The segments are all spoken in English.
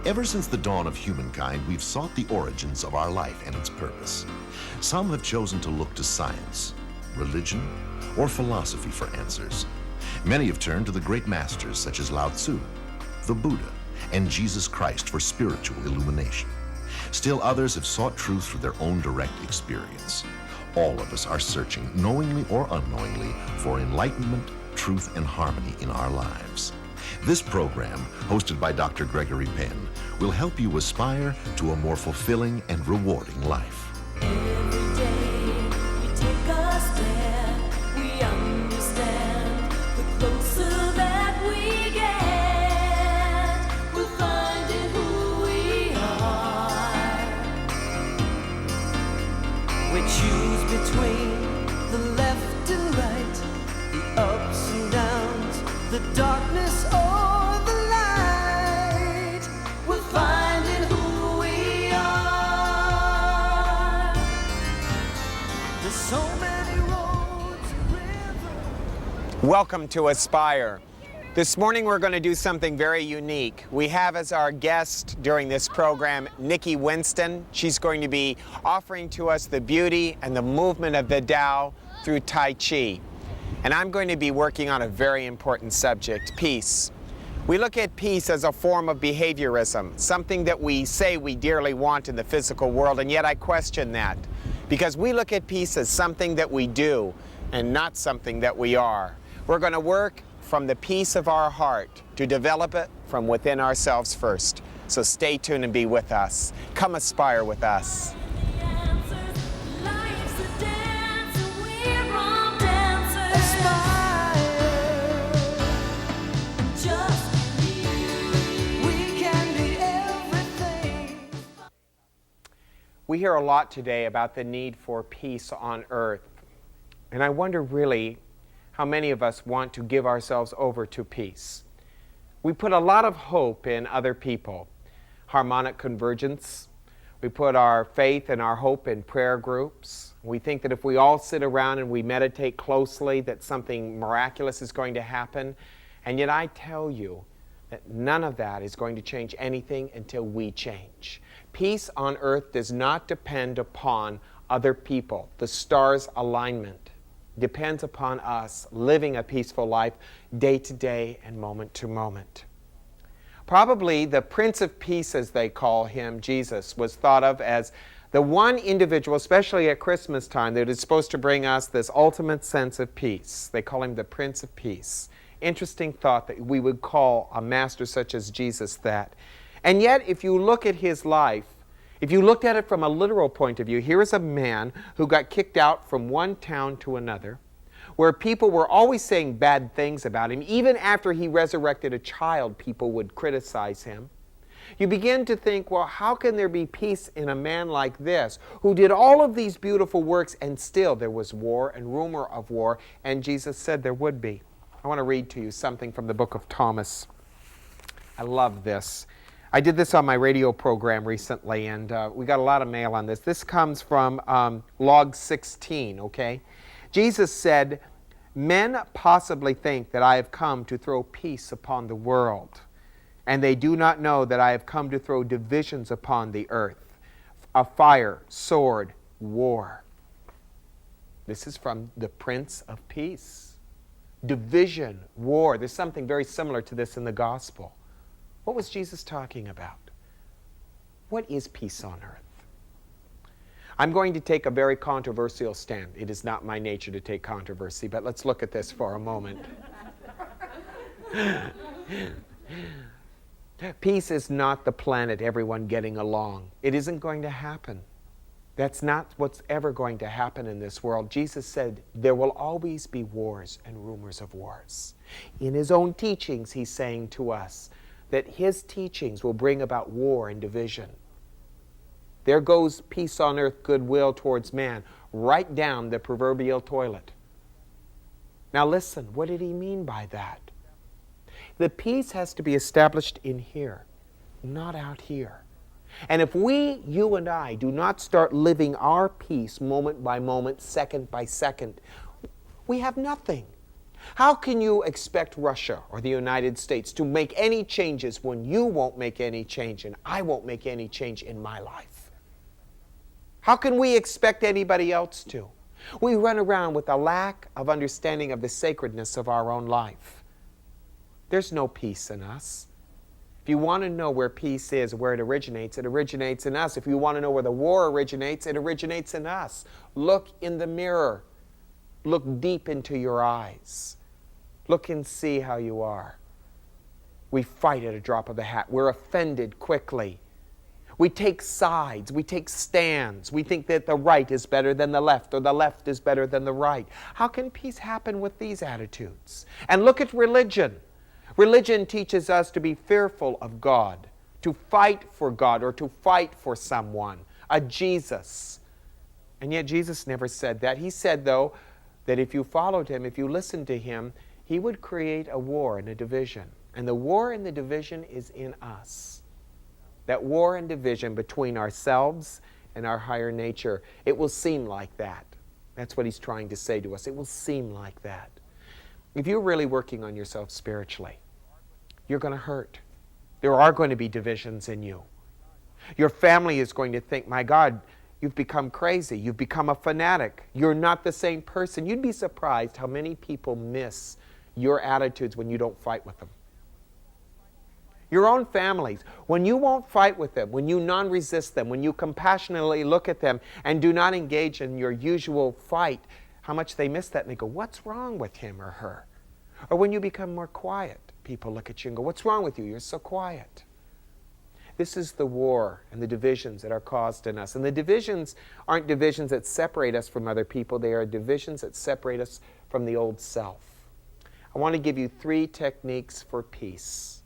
Ever since the dawn of humankind, we've sought the origins of our life and its purpose. Some have chosen to look to science, religion, or philosophy for answers. Many have turned to the great masters such as Lao-tzu, the Buddha, and Jesus Christ for spiritual illumination. Still others have sought truth through their own direct experience. All of us are searching, knowingly or unknowingly, for enlightenment, truth, and harmony in our lives. This program, hosted by Dr. Gregory Penn, will help you aspire to a more fulfilling and rewarding life. Every day we take a step, we understand. The closer that we get, we'll find in who we are. We choose between the left and right, the ups and downs, the darkness or the light. We'll find in who we are. There's so many roads and rivers. Welcome to Aspire. This morning we're going to do something very unique. We have as our guest during this program Nikki Winston. She's going to be offering to us the beauty and the movement of the Tao through Tai Chi. And I'm going to be working on a very important subject, peace. We look at peace as a form of behaviorism, something that we say we dearly want in the physical world, and yet I question that. Because we look at peace as something that we do and not something that we are. We're going to work from the peace of our heart to develop it from within ourselves first. So stay tuned and be with us. Come aspire with us. We hear a lot today about the need for peace on earth. And I wonder really how many of us want to give ourselves over to peace. We put a lot of hope in other people. Harmonic convergence. We put our faith and our hope in prayer groups. We think that if we all sit around and we meditate closely that something miraculous is going to happen. And yet I tell you that none of that is going to change anything until we change. Peace on earth does not depend upon other people. The stars' alignment depends upon us living a peaceful life day to day and moment to moment. Probably the Prince of Peace, as they call him, Jesus, was thought of as the one individual, especially at Christmas time, that is supposed to bring us this ultimate sense of peace. They call him the Prince of Peace. Interesting thought that we would call a master such as Jesus that. And yet, if you look at his life, if you looked at it from a literal point of view, here is a man who got kicked out from one town to another, where people were always saying bad things about him. Even after he resurrected a child, people would criticize him. You begin to think, well, how can there be peace in a man like this, who did all of these beautiful works, and still there was war and rumor of war, and Jesus said there would be. I want to read to you something from the book of Thomas. I love this. I did this on my radio program recently, and we got a lot of mail on this. This comes from log 16, okay? Jesus said, "Men possibly think that I have come to throw peace upon the world, and they do not know that I have come to throw divisions upon the earth, a fire, sword, war." This is from the Prince of Peace. Division, war. There's something very similar to this in the gospel. What was Jesus talking about? What is peace on earth? I'm going to take a very controversial stand. It is not my nature to take controversy, but let's look at this for a moment. Peace is not the planet, everyone getting along. It isn't going to happen. That's not what's ever going to happen in this world. Jesus said there will always be wars and rumors of wars. In his own teachings, he's saying to us that his teachings will bring about war and division. There goes peace on earth, goodwill towards man, right down the proverbial toilet. Now listen, what did he mean by that? The peace has to be established in here, not out here. And if we, you and I, do not start living our peace moment by moment, second by second, we have nothing. How can you expect Russia or the United States to make any changes when you won't make any change and I won't make any change in my life? How can we expect anybody else to? We run around with a lack of understanding of the sacredness of our own life. There's no peace in us. If you want to know where peace is, where it originates in us. If you want to know where the war originates, it originates in us. Look in the mirror. Look deep into your eyes. Look and see how you are. We fight at a drop of the hat. We're offended quickly. We take sides. We take stands. We think that the right is better than the left, or the left is better than the right. How can peace happen with these attitudes? And look at religion. Religion teaches us to be fearful of God, to fight for God, or to fight for someone, a Jesus. And yet Jesus never said that. He said, though, that if you followed him, if you listened to him, he would create a war and a division. And the war and the division is in us. That war and division between ourselves and our higher nature. It will seem like that. That's what he's trying to say to us. It will seem like that. If you're really working on yourself spiritually, you're going to hurt. There are going to be divisions in you. Your family is going to think, my God, you've become crazy. You've become a fanatic. You're not the same person. You'd be surprised how many people miss your attitudes when you don't fight with them. Your own families, when you won't fight with them, when you non-resist them, when you compassionately look at them and do not engage in your usual fight, how much they miss that and they go, what's wrong with him or her? Or when you become more quiet, people look at you and go, what's wrong with you? You're so quiet. This is the war and the divisions that are caused in us. And the divisions aren't divisions that separate us from other people. They are divisions that separate us from the old self. I want to give you 3 techniques for peace.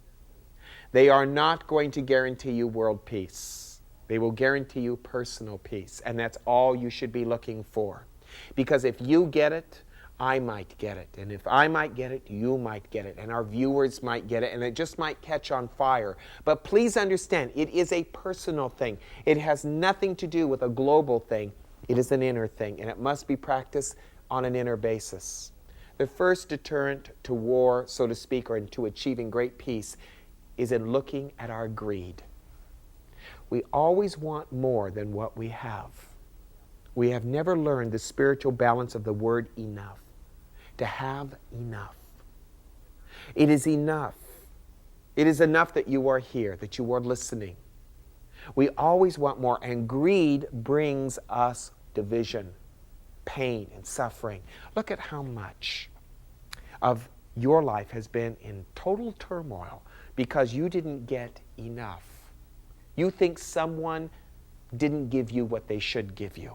They are not going to guarantee you world peace. They will guarantee you personal peace. And that's all you should be looking for. Because if you get it, I might get it. And if I might get it, you might get it. And our viewers might get it. And it just might catch on fire. But please understand, it is a personal thing. It has nothing to do with a global thing. It is an inner thing. And it must be practiced on an inner basis. The first deterrent to war, so to speak, or to achieving great peace is in looking at our greed. We always want more than what we have. We have never learned the spiritual balance of the word enough. To have enough. It is enough. It is enough that you are here, that you are listening. We always want more, and greed brings us division, pain, and suffering. Look at how much of your life has been in total turmoil because you didn't get enough. You think someone didn't give you what they should give you.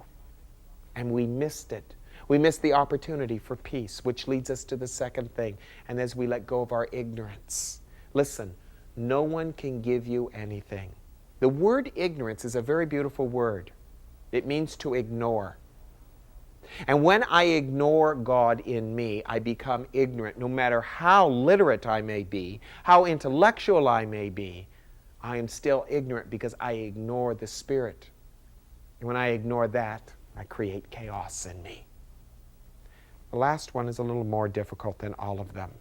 And we missed it. We missed the opportunity for peace, which leads us to the second thing. And as we let go of our ignorance. Listen, no one can give you anything. The word ignorance is a very beautiful word. It means to ignore. And when I ignore God in me, I become ignorant. No matter how literate I may be, how intellectual I may be, I am still ignorant because I ignore the Spirit. And when I ignore that, I create chaos in me. The last one is a little more difficult than all of them.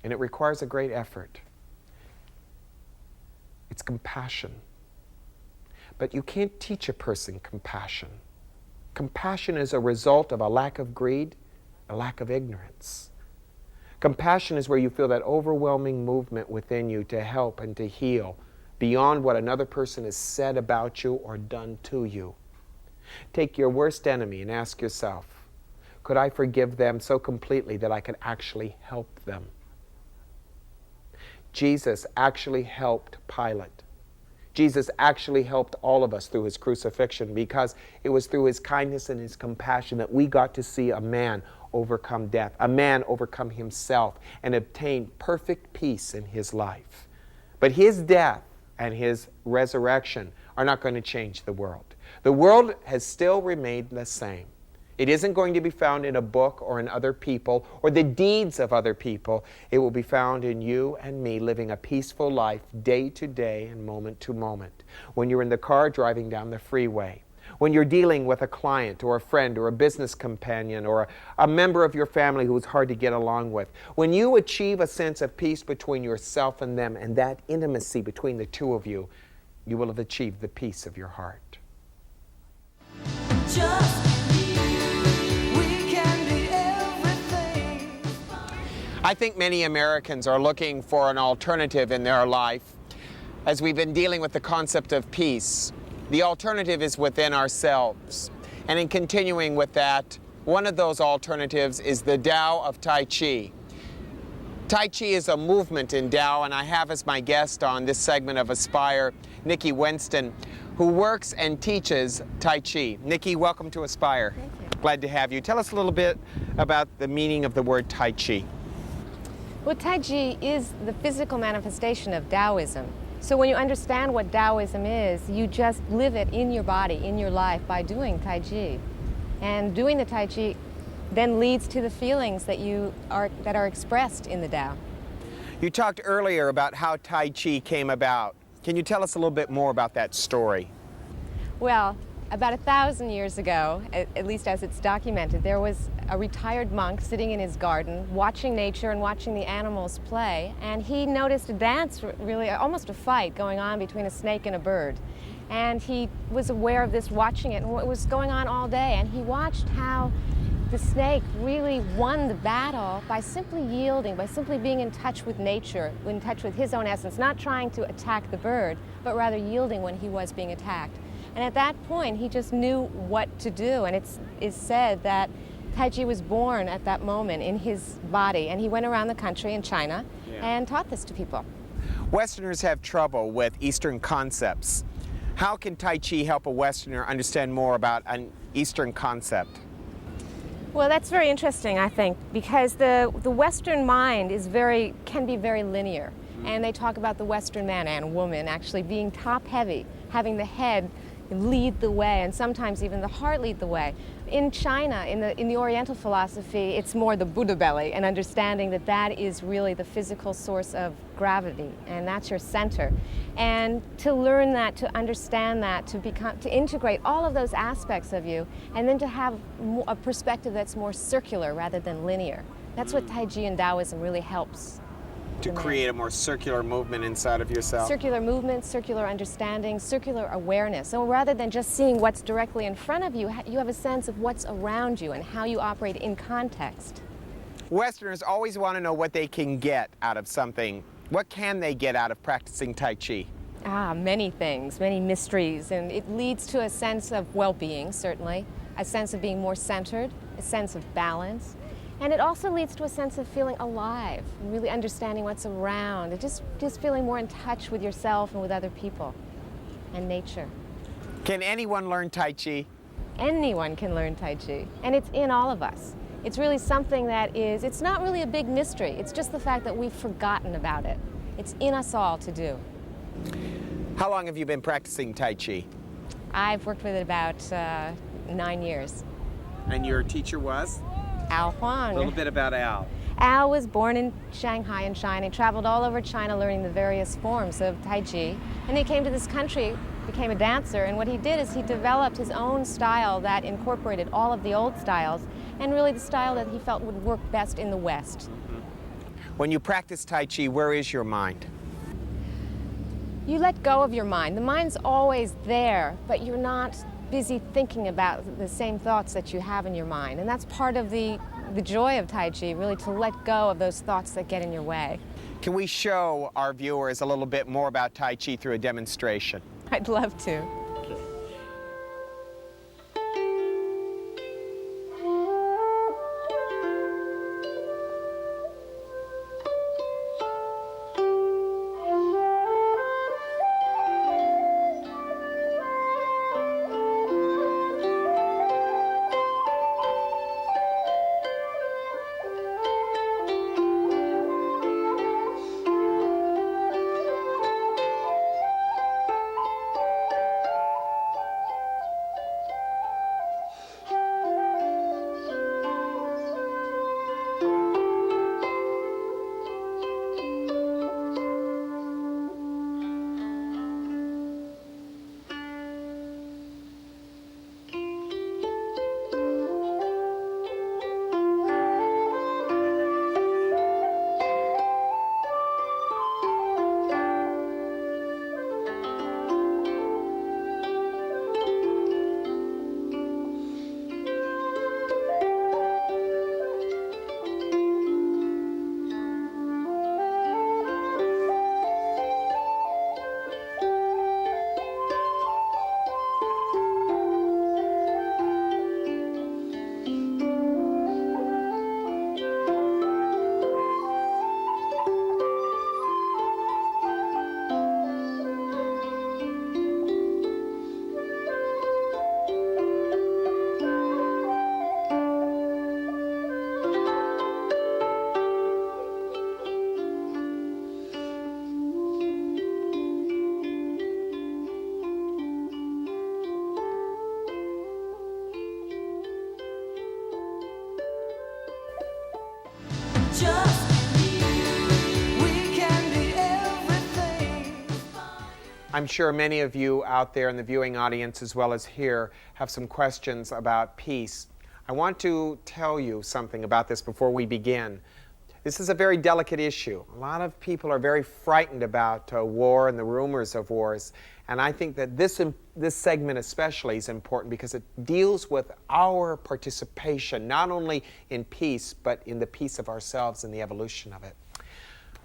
And it requires a great effort. It's compassion. But you can't teach a person compassion. Compassion is a result of a lack of greed, a lack of ignorance. Compassion is where you feel that overwhelming movement within you to help and to heal beyond what another person has said about you or done to you. Take your worst enemy and ask yourself, could I forgive them so completely that I could actually help them? Jesus actually helped Pilate. Jesus actually helped all of us through his crucifixion because it was through his kindness and his compassion that we got to see a man overcome death, a man overcome himself and obtain perfect peace in his life. But his death and his resurrection are not going to change the world. The world has still remained the same. It isn't going to be found in a book or in other people or the deeds of other people. It will be found in you and me living a peaceful life day to day and moment to moment. When you're in the car driving down the freeway, when you're dealing with a client or a friend or a business companion or a member of your family who's hard to get along with. When you achieve a sense of peace between yourself and them and that intimacy between the two of you, you will have achieved the peace of your heart. Just believe we can be everything. I think many Americans are looking for an alternative in their life. As we've been dealing with the concept of peace, the alternative is within ourselves. And in continuing with that, one of those alternatives is the Tao of Tai Chi. Tai Chi is a movement in Tao, and I have as my guest on this segment of Aspire, Nikki Winston, who works and teaches Tai Chi. Nikki, welcome to Aspire. Thank you. Glad to have you. Tell us a little bit about the meaning of the word Tai Chi. Well, Tai Chi is the physical manifestation of Taoism. So when you understand what Taoism is, you just live it in your body, in your life, by doing Tai Chi. And doing the Tai Chi then leads to the feelings that are expressed in the Tao. You talked earlier about how Tai Chi came about. Can you tell us a little bit more about that story? Well, about 1,000 years ago, at least as it's documented, there was a retired monk sitting in his garden watching nature and watching the animals play, and he noticed a dance, really almost a fight going on between a snake and a bird. And he was aware of this, watching it, and what was going on all day, and he watched how the snake really won the battle by simply yielding, by simply being in touch with nature, in touch with his own essence, not trying to attack the bird, but rather yielding when he was being attacked. And at that point, he just knew what to do, and it's said that Tai Chi was born at that moment in his body, and he went around the country in China and taught this to people. Westerners have trouble with Eastern concepts. How can Tai Chi help a Westerner understand more about an Eastern concept? Well, that's very interesting, I think, because the Western mind can be very linear. And they talk about the Western man and woman actually being top-heavy, having the head lead the way, and sometimes even the heart lead the way. In China, in the Oriental philosophy, it's more the Buddha belly, and understanding that that is really the physical source of gravity, and that's your center. And to learn that, to understand that, to integrate all of those aspects of you, and then to have a perspective that's more circular rather than linear. That's what Tai Chi and Taoism really helps. To create a more circular movement inside of yourself? Circular movement, circular understanding, circular awareness. So rather than just seeing what's directly in front of you, you have a sense of what's around you and how you operate in context. Westerners always want to know what they can get out of something. What can they get out of practicing Tai Chi? Many things, many mysteries, and it leads to a sense of well-being, certainly, a sense of being more centered, a sense of balance. And it also leads to a sense of feeling alive, really understanding what's around, and just feeling more in touch with yourself and with other people and nature. Can anyone learn Tai Chi? Anyone can learn Tai Chi, and it's in all of us. It's really something it's not really a big mystery. It's just the fact that we've forgotten about it. It's in us all to do. How long have you been practicing Tai Chi? I've worked with it about 9 years. And your teacher was? Al Huang. A little bit about Al. Al was born in Shanghai in China. He traveled all over China learning the various forms of Tai Chi. And he came to this country, became a dancer, and what he did is he developed his own style that incorporated all of the old styles and really the style that he felt would work best in the West. When you practice Tai Chi, where is your mind? You let go of your mind. The mind's always there, but you're not busy thinking about the same thoughts that you have in your mind. And that's part of the joy of Tai Chi, really, to let go of those thoughts that get in your way. Can we show our viewers a little bit more about Tai Chi through a demonstration? I'd love to. I'm sure many of you out there in the viewing audience as well as here have some questions about peace. I want to tell you something about this before we begin. This is a very delicate issue. A lot of people are very frightened about war and the rumors of wars. And I think that this segment especially is important because it deals with our participation, not only in peace, but in the peace of ourselves and the evolution of it.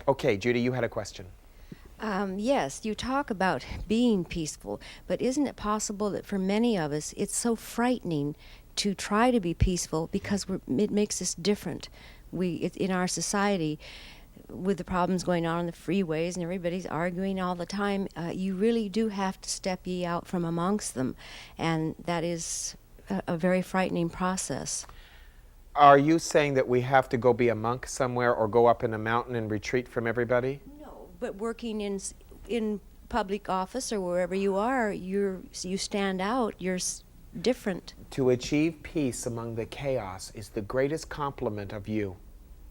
Okay, Judy, you had a question. Yes, you talk about being peaceful, but isn't it possible that for many of us it's so frightening to try to be peaceful because it makes us different? In our society, with the problems going on the freeways and everybody's arguing all the time, you really do have to step ye out from amongst them, and that is a very frightening process. Are you saying that we have to go be a monk somewhere or go up in a mountain and retreat from everybody? But working in public office or wherever you are, you stand out. You're different. To achieve peace among the chaos is the greatest compliment of you.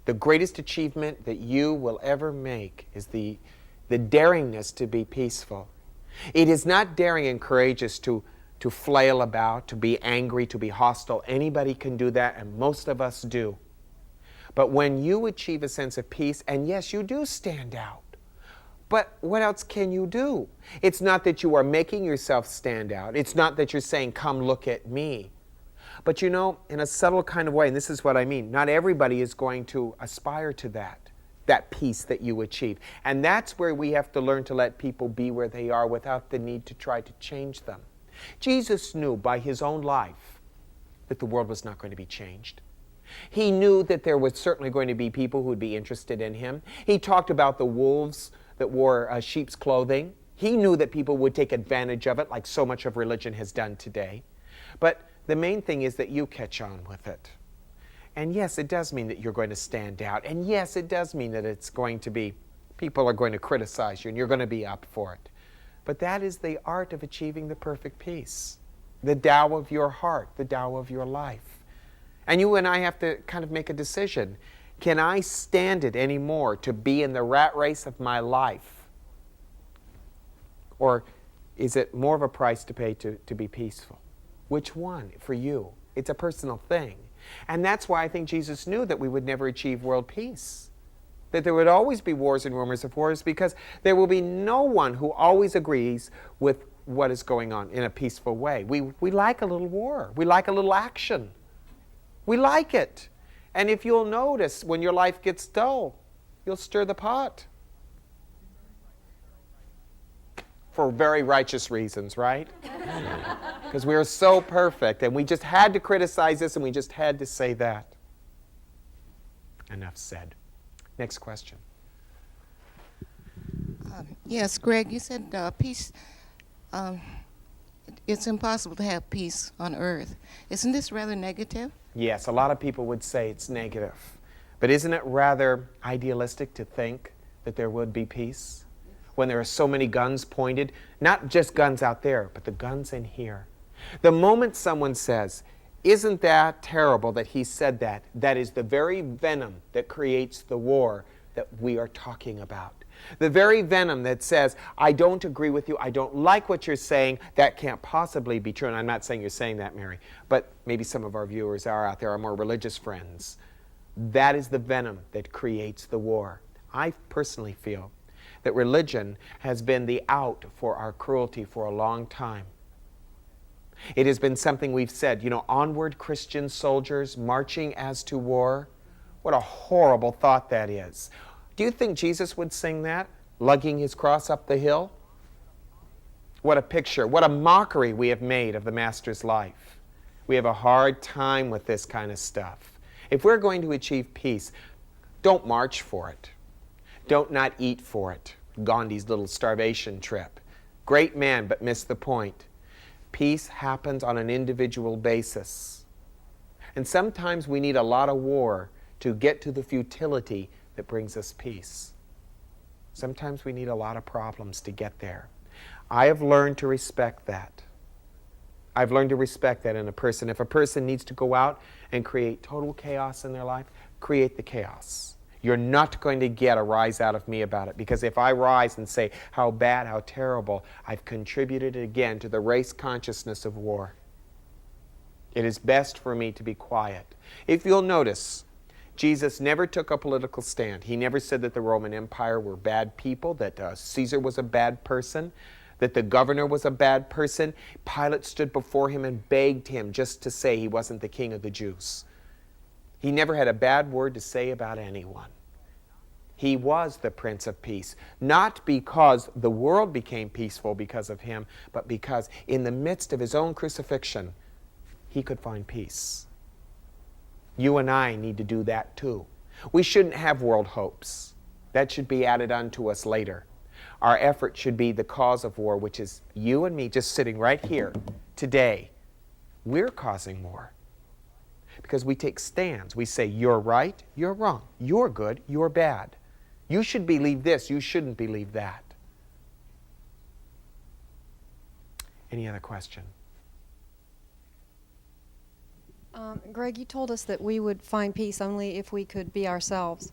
The greatest achievement that you will ever make is the daringness to be peaceful. It is not daring and courageous to flail about, to be angry, to be hostile. Anybody can do that, and most of us do. But when you achieve a sense of peace, and yes, you do stand out. But what else can you do? It's not that you are making yourself stand out. It's not that you're saying, come look at me. But you know, in a subtle kind of way, and this is what I mean, not everybody is going to aspire to that peace that you achieve. And that's where we have to learn to let people be where they are without the need to try to change them. Jesus knew by his own life that the world was not going to be changed. He knew that there was certainly going to be people who would be interested in him. He talked about the wolves that wore sheep's clothing. He knew that people would take advantage of it, like so much of religion has done today. But the main thing is that you catch on with it. And yes, it does mean that you're going to stand out. And yes, it does mean that it's going to be, people are going to criticize you and you're going to be up for it. But that is the art of achieving the perfect peace. The Tao of your heart, the Tao of your life. And you and I have to kind of make a decision. Can I stand it anymore to be in the rat race of my life? Or is it more of a price to pay to be peaceful? Which one for you? It's a personal thing. And that's why I think Jesus knew that we would never achieve world peace. That there would always be wars and rumors of wars, because there will be no one who always agrees with what is going on in a peaceful way. We like a little war. We like a little action. We like it. And if you'll notice, when your life gets dull, you'll stir the pot. For very righteous reasons, right? Because we are so perfect, and we just had to criticize this, and we just had to say that. Enough said. Next question. Yes, Greg, you said peace, it's impossible to have peace on earth. Isn't this rather negative? Yes, a lot of people would say it's negative. But isn't it rather idealistic to think that there would be peace? When there are so many guns pointed, not just guns out there, but the guns in here. The moment someone says, isn't that terrible that he said that, that is the very venom that creates the war that we are talking about. The very venom that says, I don't agree with you, I don't like what you're saying, that can't possibly be true. And I'm not saying you're saying that, Mary, but maybe some of our viewers are out there, our more religious friends. That is the venom that creates the war. I personally feel that religion has been the out for our cruelty for a long time. It has been something we've said, you know, onward Christian soldiers marching as to war. What a horrible thought that is. Do you think Jesus would sing that, lugging his cross up the hill? What a picture, what a mockery we have made of the Master's life. We have a hard time with this kind of stuff. If we're going to achieve peace, don't march for it. Don't not eat for it. Gandhi's little starvation trip. Great man, but missed the point. Peace happens on an individual basis. And sometimes we need a lot of war to get to the futility that brings us peace. Sometimes we need a lot of problems to get there. I have learned to respect that. I've learned to respect that in a person. If a person needs to go out and create total chaos in their life, create the chaos. You're not going to get a rise out of me about it, because if I rise and say how bad, how terrible, I've contributed again to the race consciousness of war. It is best for me to be quiet. If you'll notice, Jesus never took a political stand. He never said that the Roman Empire were bad people, that Caesar was a bad person, that the governor was a bad person. Pilate stood before him and begged him just to say he wasn't the king of the Jews. He never had a bad word to say about anyone. He was the Prince of Peace, not because the world became peaceful because of him, but because in the midst of his own crucifixion, he could find peace. You and I need to do that too. We shouldn't have world hopes. That should be added unto us later. Our effort should be the cause of war, which is you and me just sitting right here today. We're causing war because we take stands. We say, you're right, you're wrong. You're good, you're bad. You should believe this, you shouldn't believe that. Any other question? Greg, you told us that we would find peace only if we could be ourselves.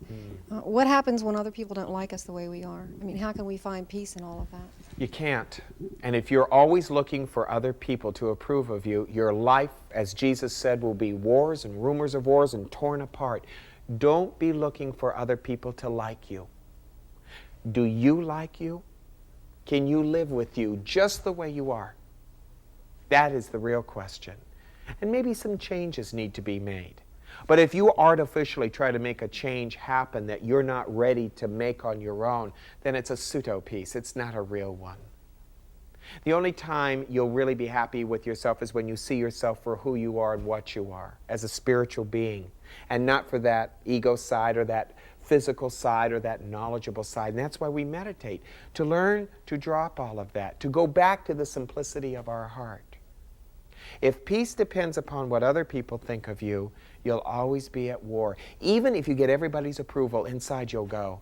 What happens when other people don't like us the way we are? I mean, how can we find peace in all of that? You can't. And if you're always looking for other people to approve of you, your life, as Jesus said, will be wars and rumors of wars and torn apart. Don't be looking for other people to like you. Do you like you? Can you live with you just the way you are? That is the real question. And maybe some changes need to be made. But if you artificially try to make a change happen that you're not ready to make on your own, then it's a pseudo-peace. It's not a real one. The only time you'll really be happy with yourself is when you see yourself for who you are and what you are, as a spiritual being, and not for that ego side or that physical side or that knowledgeable side. And that's why we meditate, to learn to drop all of that, to go back to the simplicity of our heart. If peace depends upon what other people think of you, you'll always be at war. Even if you get everybody's approval, inside you'll go,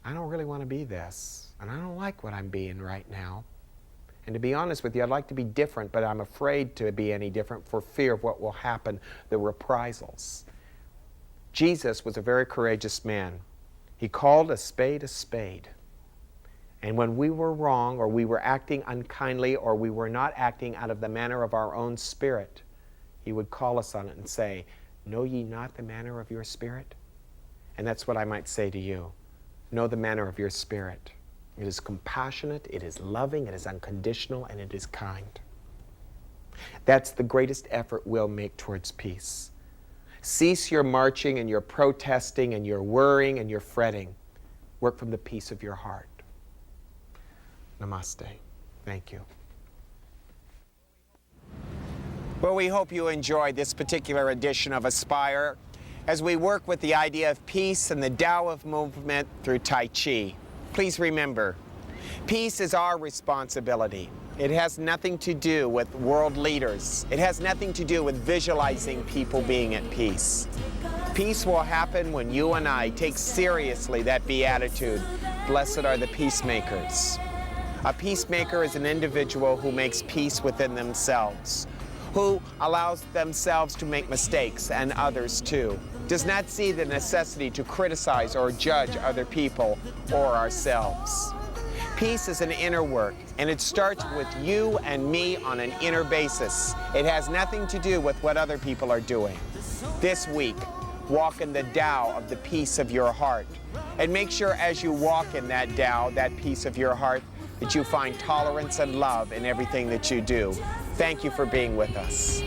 I don't really want to be this, and I don't like what I'm being right now. And to be honest with you, I'd like to be different, but I'm afraid to be any different for fear of what will happen, the reprisals. Jesus was a very courageous man. He called a spade a spade. And when we were wrong, or we were acting unkindly, or we were not acting out of the manner of our own spirit, he would call us on it and say, know ye not the manner of your spirit? And that's what I might say to you. Know the manner of your spirit. It is compassionate, it is loving, it is unconditional, and it is kind. That's the greatest effort we'll make towards peace. Cease your marching and your protesting and your worrying and your fretting. Work from the peace of your heart. Namaste. Thank you. Well, we hope you enjoyed this particular edition of Aspire as we work with the idea of peace and the Tao of movement through Tai Chi. Please remember, peace is our responsibility. It has nothing to do with world leaders. It has nothing to do with visualizing people being at peace. Peace will happen when you and I take seriously that beatitude, blessed are the peacemakers. A peacemaker is an individual who makes peace within themselves, who allows themselves to make mistakes and others too, does not see the necessity to criticize or judge other people or ourselves. Peace is an inner work, and it starts with you and me on an inner basis. It has nothing to do with what other people are doing. This week, walk in the Tao of the peace of your heart. And make sure as you walk in that Tao, that peace of your heart, that you find tolerance and love in everything that you do. Thank you for being with us.